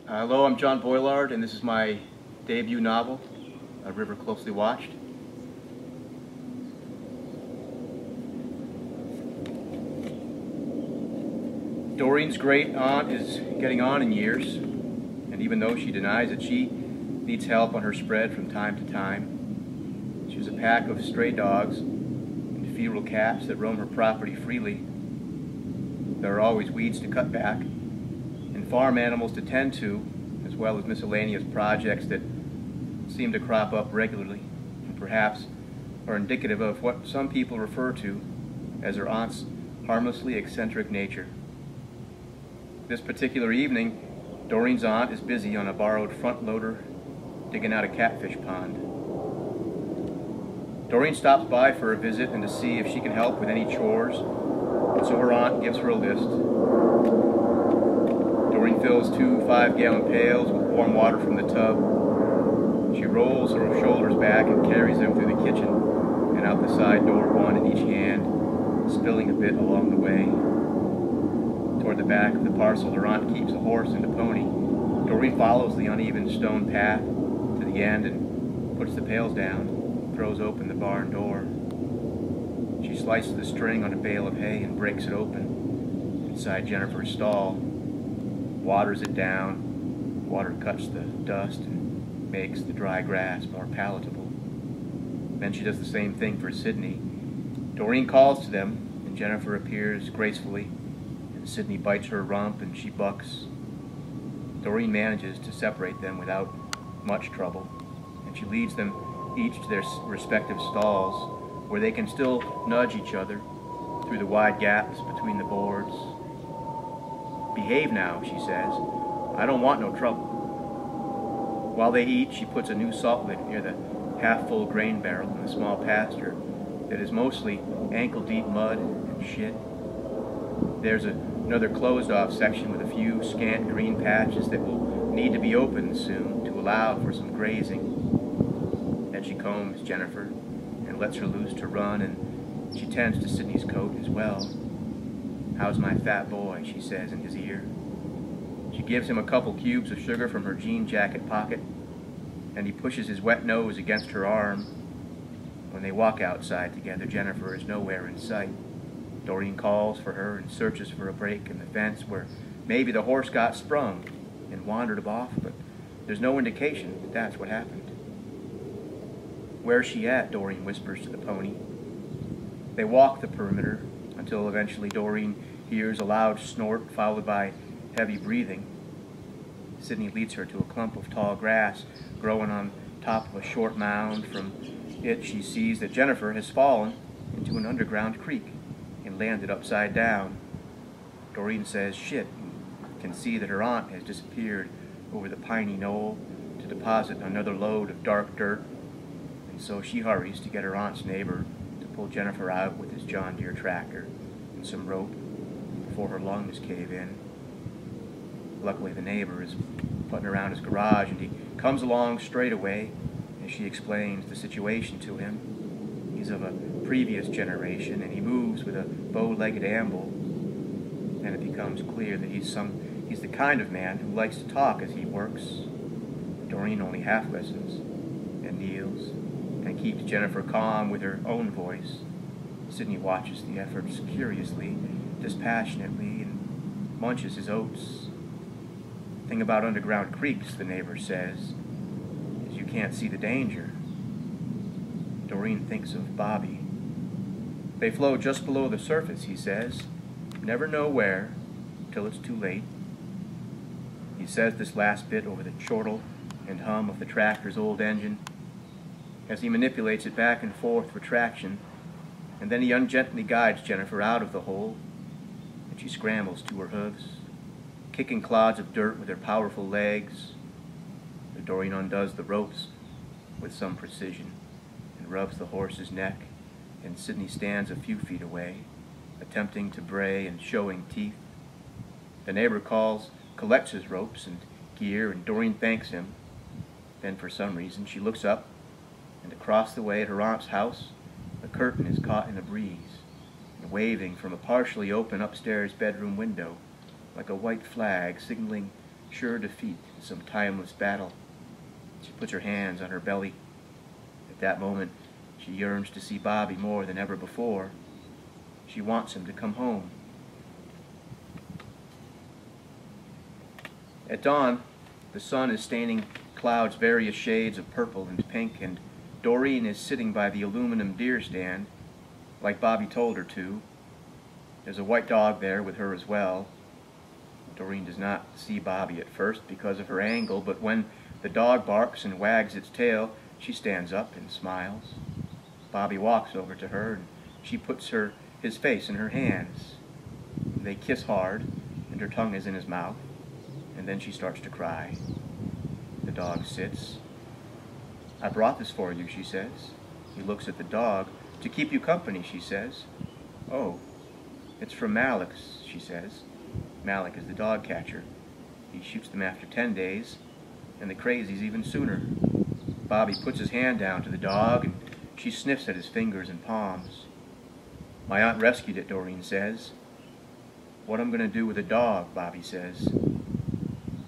Hello, I'm Jon Boilard, and this is my debut novel, A River Closely Watched. Doreen's great aunt is getting on in years, and even though she denies it, she needs help on her spread from time to time. She has a pack of stray dogs and feral cats that roam her property freely. There are always weeds to cut back, and farm animals to tend to, as well as miscellaneous projects that seem to crop up regularly, and perhaps are indicative of what some people refer to as her aunt's harmlessly eccentric nature. This particular evening, Doreen's aunt is busy on a borrowed front loader digging out a catfish pond. Doreen stops by for a visit and to see if she can help with any chores, and so her aunt gives her a list. Doreen fills 2 5-gallon pails with warm water from the tub. She rolls her shoulders back and carries them through the kitchen and out the side door, one in each hand, spilling a bit along the way. Toward the back of the parcel, her aunt keeps a horse and a pony. Doreen follows the uneven stone path to the end and puts the pails down, throws open the barn door. She slices the string on a bale of hay and breaks it open inside Jennifer's stall, waters it down. Water cuts the dust and makes the dry grass more palatable. Then she does the same thing for Sydney. Doreen calls to them, and Jennifer appears gracefully, and Sydney bites her rump and she bucks. Doreen manages to separate them without much trouble, and she leads them each to their respective stalls, where they can still nudge each other through the wide gaps between the boards. "Behave now," she says. "I don't want no trouble." While they eat, she puts a new salt lick near the half-full grain barrel in a small pasture that is mostly ankle-deep mud and shit. There's another closed-off section with a few scant green patches that will need to be opened soon to allow for some grazing. Then she combs Jennifer and lets her loose to run, and she tends to Sydney's coat as well. "How's my fat boy?" she says in his ear. She gives him a couple cubes of sugar from her jean jacket pocket, and he pushes his wet nose against her arm. When they walk outside together, Jennifer is nowhere in sight. Doreen calls for her and searches for a break in the fence where maybe the horse got sprung and wandered off, but there's no indication that that's what happened. "Where's she at?" Doreen whispers to the pony. They walk the perimeter until eventually Doreen hears a loud snort followed by heavy breathing. Sydney leads her to a clump of tall grass growing on top of a short mound. From it she sees that Jennifer has fallen into an underground creek and landed upside down. Doreen says shit and can see that her aunt has disappeared over the piney knoll to deposit another load of dark dirt, and so she hurries to get her aunt's neighbor to pull Jennifer out with his John Deere tractor and some rope before her lungs cave in. Luckily, the neighbor is putting around his garage, and he comes along straight away as she explains the situation to him. He's of a previous generation, and he moves with a bow-legged amble, and it becomes clear that he's the kind of man who likes to talk as he works. Doreen only half listens and kneels and keeps Jennifer calm with her own voice. Sydney watches the efforts curiously, dispassionately, and munches his oats. "Thing about underground creeks," the neighbor says, "is you can't see the danger." Doreen thinks of Bobby. "They flow just below the surface," he says. "Never know where, till it's too late." He says this last bit over the chortle and hum of the tractor's old engine as he manipulates it back and forth for traction, and then he ungently guides Jennifer out of the hole, and she scrambles to her hooves, kicking clods of dirt with her powerful legs. The Doreen undoes the ropes with some precision and rubs the horse's neck, and Sydney stands a few feet away, attempting to bray and showing teeth. The neighbor collects his ropes and gear, and Doreen thanks him. Then for some reason she looks up, and across the way at her aunt's house, the curtain is caught in a breeze, and waving from a partially open upstairs bedroom window, like a white flag signaling sure defeat in some timeless battle. She puts her hands on her belly. At that moment, she yearns to see Bobby more than ever before. She wants him to come home. At dawn, the sun is staining clouds various shades of purple and pink, and Doreen is sitting by the aluminum deer stand, like Bobby told her to. There's a white dog there with her as well. Doreen does not see Bobby at first because of her angle, but when the dog barks and wags its tail, she stands up and smiles. Bobby walks over to her, and she puts his face in her hands. They kiss hard, and her tongue is in his mouth, and then she starts to cry. The dog sits. "I brought this for you," she says. He looks at the dog. "To keep you company," she says. "Oh, it's from Malik's," she says. Malik is the dog catcher. He shoots them after 10 days, and the crazies even sooner. Bobby puts his hand down to the dog, and she sniffs at his fingers and palms. "My aunt rescued it," Doreen says. "What I'm going to do with a dog," Bobby says.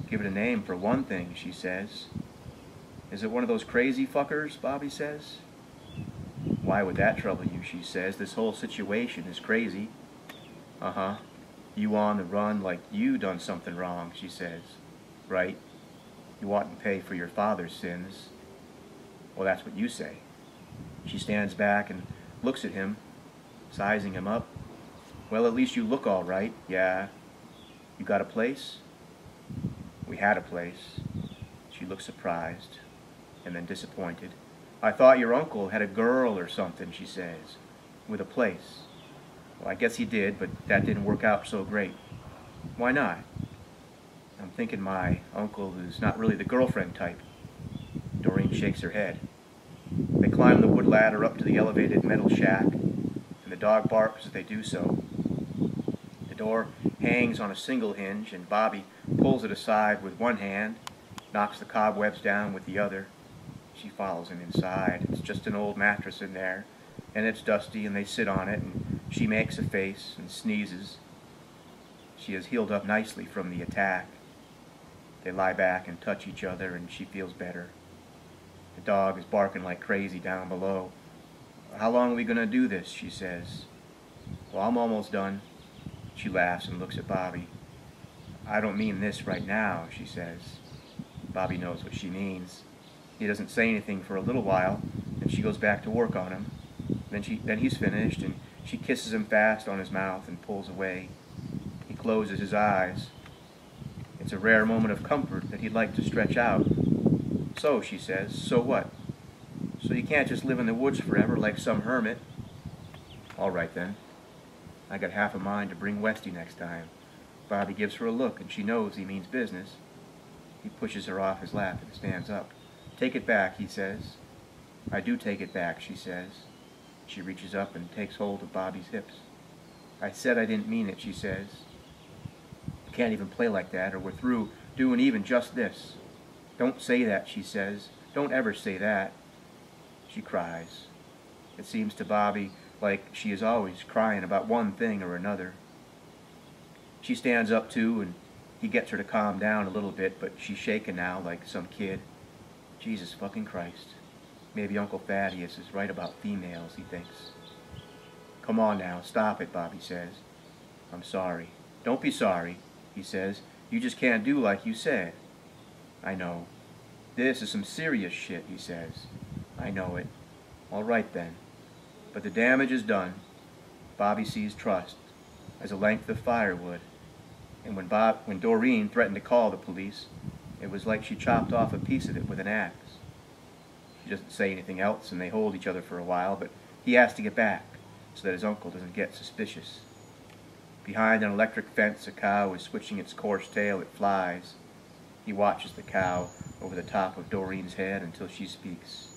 "Give it a name for one thing," she says. "Is it one of those crazy fuckers?" Bobby says. "Why would that trouble you?" she says. "This whole situation is crazy." "Uh-huh. You on the run like you done something wrong," she says. "Right. You want to pay for your father's sins." "Well, that's what you say." She stands back and looks at him, sizing him up. "Well, at least you look all right. Yeah. You got a place?" "We had a place." She looks surprised and then disappointed. "I thought your uncle had a girl or something," she says, "with a place." "Well, I guess he did, but that didn't work out so great." "Why not?" "I'm thinking my uncle is not really the girlfriend type." Doreen shakes her head. They climb the wood ladder up to the elevated metal shack, and the dog barks as they do so. The door hangs on a single hinge, and Bobby pulls it aside with one hand, knocks the cobwebs down with the other. She follows him inside. It's just an old mattress in there, and it's dusty, and they sit on it, and she makes a face and sneezes. She has healed up nicely from the attack. They lie back and touch each other, and she feels better. The dog is barking like crazy down below. "How long are we going to do this?" she says. "Well, I'm almost done." She laughs and looks at Bobby. "I don't mean this right now," she says. Bobby knows what she means. He doesn't say anything for a little while, and she goes back to work on him. Then he's finished, and she kisses him fast on his mouth and pulls away. He closes his eyes. It's a rare moment of comfort that he'd like to stretch out. "So," she says, "so what? So you can't just live in the woods forever like some hermit?" "All right then. I got half a mind to bring Westy next time." Bobby gives her a look, and she knows he means business. He pushes her off his lap and stands up. "Take it back," he says. "I do take it back," she says. She reaches up and takes hold of Bobby's hips. "I said I didn't mean it," she says. "You can't even play like that, or we're through doing even just this." "Don't say that," she says. "Don't ever say that." She cries. It seems to Bobby like she is always crying about one thing or another. She stands up too, and he gets her to calm down a little bit, but she's shaking now like some kid. Jesus fucking Christ. Maybe Uncle Thaddeus is right about females, he thinks. "Come on now, stop it," Bobby says. "I'm sorry." "Don't be sorry," he says. "You just can't do like you said." "I know. This is some serious shit," he says. "I know it." "All right then. But the damage is done." Bobby sees trust as a length of firewood, and when Doreen threatened to call the police, it was like she chopped off a piece of it with an axe. She doesn't say anything else, and they hold each other for a while, but he has to get back so that his uncle doesn't get suspicious. Behind an electric fence, a cow is switching its coarse tail at flies. He watches the cow over the top of Doreen's head until she speaks.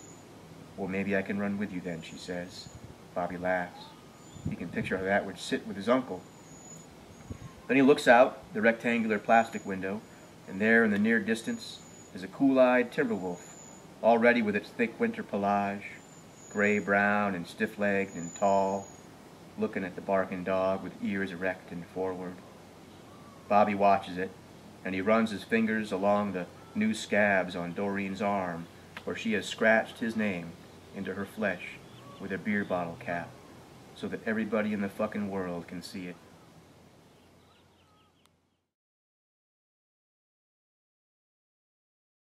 "Well, maybe I can run with you then," she says. Bobby laughs. He can picture how that would sit with his uncle. Then he looks out the rectangular plastic window, and there in the near distance is a cool-eyed timber wolf, all ready with its thick winter pelage, gray-brown and stiff-legged and tall, looking at the barking dog with ears erect and forward. Bobby watches it, and he runs his fingers along the new scabs on Doreen's arm, where she has scratched his name into her flesh with a beer bottle cap, so that everybody in the fucking world can see it.